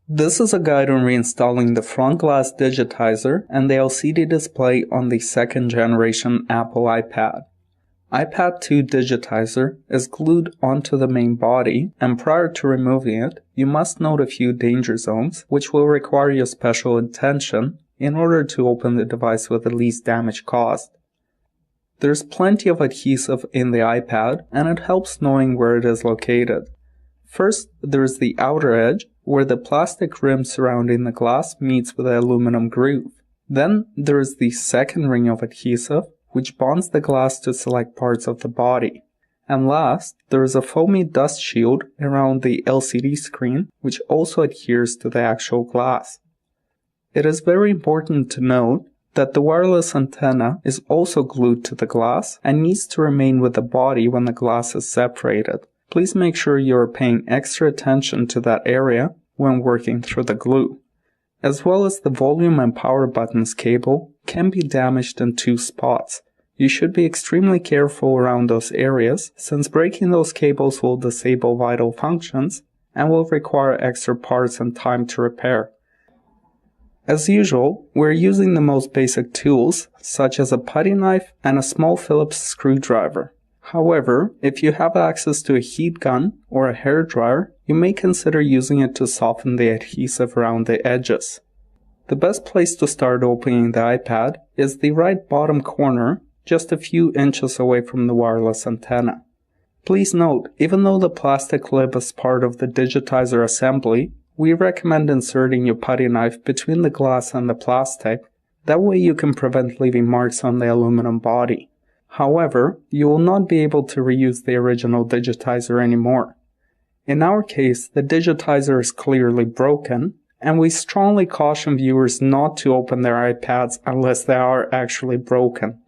This is a guide on reinstalling the front glass digitizer and the LCD display on the second generation Apple iPad. iPad 2 digitizer is glued onto the main body, and prior to removing it, you must note a few danger zones which will require your special attention in order to open the device with the least damage caused. There's plenty of adhesive in the iPad, and it helps knowing where it is located. First, there's the outer edge, where the plastic rim surrounding the glass meets with the aluminum groove. Then there is the second ring of adhesive, which bonds the glass to select parts of the body. And last, there is a foamy dust shield around the LCD screen, which also adheres to the actual glass. It is very important to note that the wireless antenna is also glued to the glass and needs to remain with the body when the glass is separated. Please make sure you are paying extra attention to that area when working through the glue. As well as the volume and power buttons cable can be damaged in two spots. You should be extremely careful around those areas, since breaking those cables will disable vital functions and will require extra parts and time to repair. As usual, we're using the most basic tools, such as a putty knife and a small Phillips screwdriver. However, if you have access to a heat gun or a hairdryer, you may consider using it to soften the adhesive around the edges. The best place to start opening the iPad is the right bottom corner, just a few inches away from the wireless antenna. Please note, even though the plastic lip is part of the digitizer assembly, we recommend inserting your putty knife between the glass and the plastic. That way you can prevent leaving marks on the aluminum body. However, you will not be able to reuse the original digitizer anymore. In our case, the digitizer is clearly broken, and we strongly caution viewers not to open their iPads unless they are actually broken.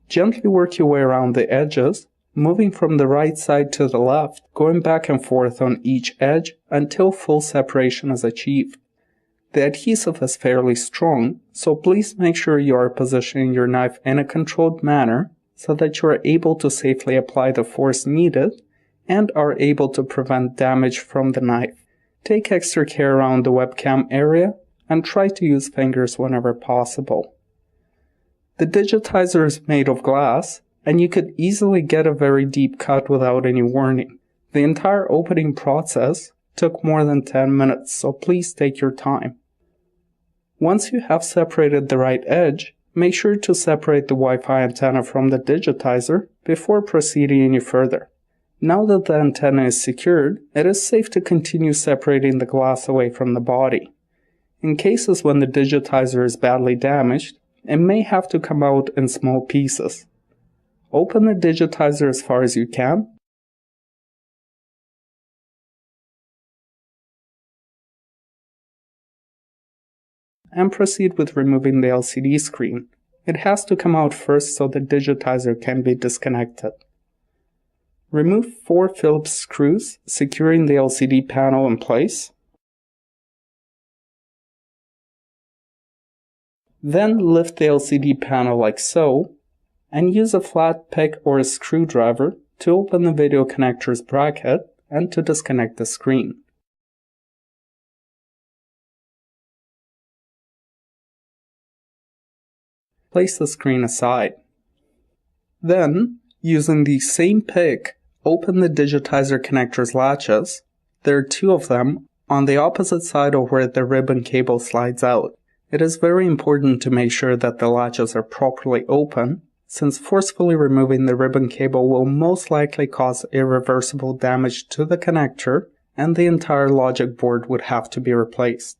Gently work your way around the edges, moving from the right side to the left, going back and forth on each edge until full separation is achieved. The adhesive is fairly strong, so please make sure you are positioning your knife in a controlled manner so that you are able to safely apply the force needed and are able to prevent damage from the knife. Take extra care around the webcam area and try to use fingers whenever possible. The digitizer is made of glass, and you could easily get a very deep cut without any warning. The entire opening process took more than 10 minutes, so please take your time. Once you have separated the right edge, make sure to separate the Wi-Fi antenna from the digitizer before proceeding any further. Now that the antenna is secured, it is safe to continue separating the glass away from the body. In cases when the digitizer is badly damaged, it may have to come out in small pieces. Open the digitizer as far as you can, and proceed with removing the LCD screen. It has to come out first so the digitizer can be disconnected. Remove 4 Phillips screws, securing the LCD panel in place. Then lift the LCD panel like so, and use a flat pick or a screwdriver to open the video connector's bracket and to disconnect the screen. Place the screen aside. Then, using the same pick, open the digitizer connector's latches. There are 2 of them on the opposite side of where the ribbon cable slides out. It is very important to make sure that the latches are properly open, since forcefully removing the ribbon cable will most likely cause irreversible damage to the connector, and the entire logic board would have to be replaced.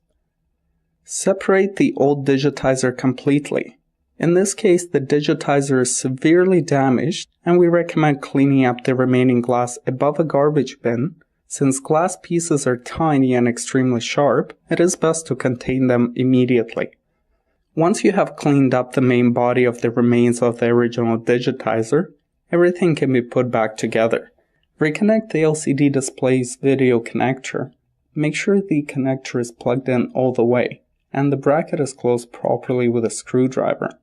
Separate the old digitizer completely. In this case, the digitizer is severely damaged, and we recommend cleaning up the remaining glass above a garbage bin. Since glass pieces are tiny and extremely sharp, it is best to contain them immediately. Once you have cleaned up the main body of the remains of the original digitizer, everything can be put back together. Reconnect the LCD display's video connector. Make sure the connector is plugged in all the way, and the bracket is closed properly with a screwdriver.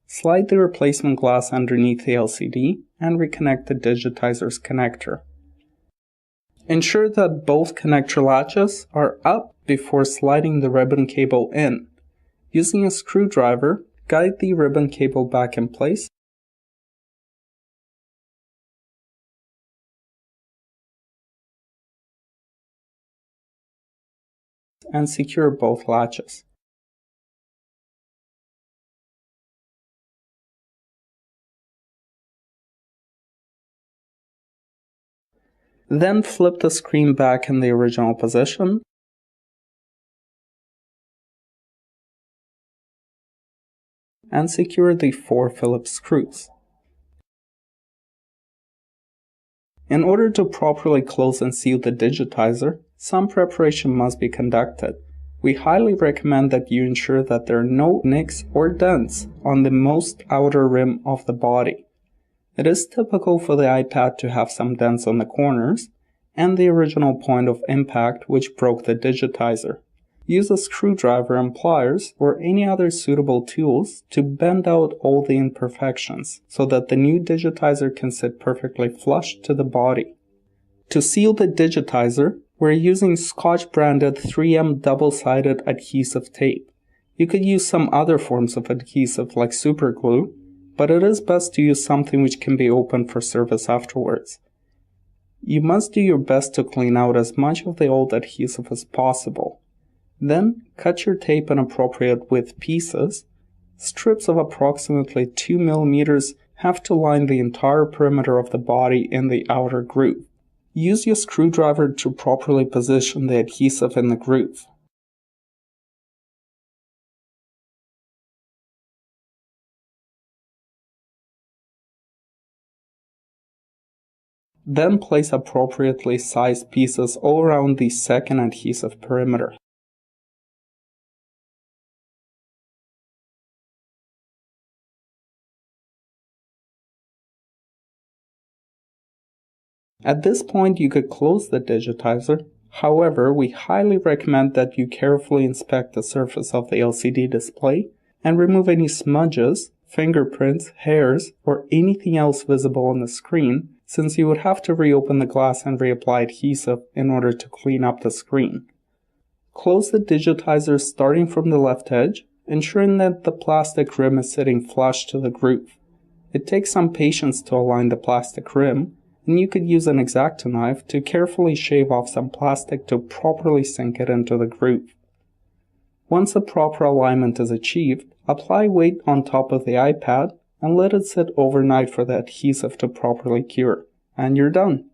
Slide the replacement glass underneath the LCD and reconnect the digitizer's connector. Ensure that both connector latches are up before sliding the ribbon cable in. Using a screwdriver, guide the ribbon cable back in place and secure both latches. Then flip the screen back in the original position and secure the 4 Phillips screws. In order to properly close and seal the digitizer, some preparation must be conducted. We highly recommend that you ensure that there are no nicks or dents on the most outer rim of the body. It is typical for the iPad to have some dents on the corners and the original point of impact which broke the digitizer. Use a screwdriver and pliers or any other suitable tools to bend out all the imperfections so that the new digitizer can sit perfectly flush to the body. To seal the digitizer, we're using Scotch branded 3M double-sided adhesive tape. You could use some other forms of adhesive like super glue, but it is best to use something which can be opened for service afterwards. You must do your best to clean out as much of the old adhesive as possible. Then, cut your tape in appropriate width pieces. Strips of approximately 2 mm have to line the entire perimeter of the body in the outer groove. Use your screwdriver to properly position the adhesive in the groove. Then place appropriately sized pieces all around the second adhesive perimeter. At this point, you could close the digitizer. However, we highly recommend that you carefully inspect the surface of the LCD display and remove any smudges, fingerprints, hairs, or anything else visible on the screen, since you would have to reopen the glass and reapply adhesive in order to clean up the screen. Close the digitizer starting from the left edge, ensuring that the plastic rim is sitting flush to the groove. It takes some patience to align the plastic rim, and you could use an X-Acto knife to carefully shave off some plastic to properly sink it into the groove. Once the proper alignment is achieved, apply weight on top of the iPad and let it sit overnight for the adhesive to properly cure, and you're done.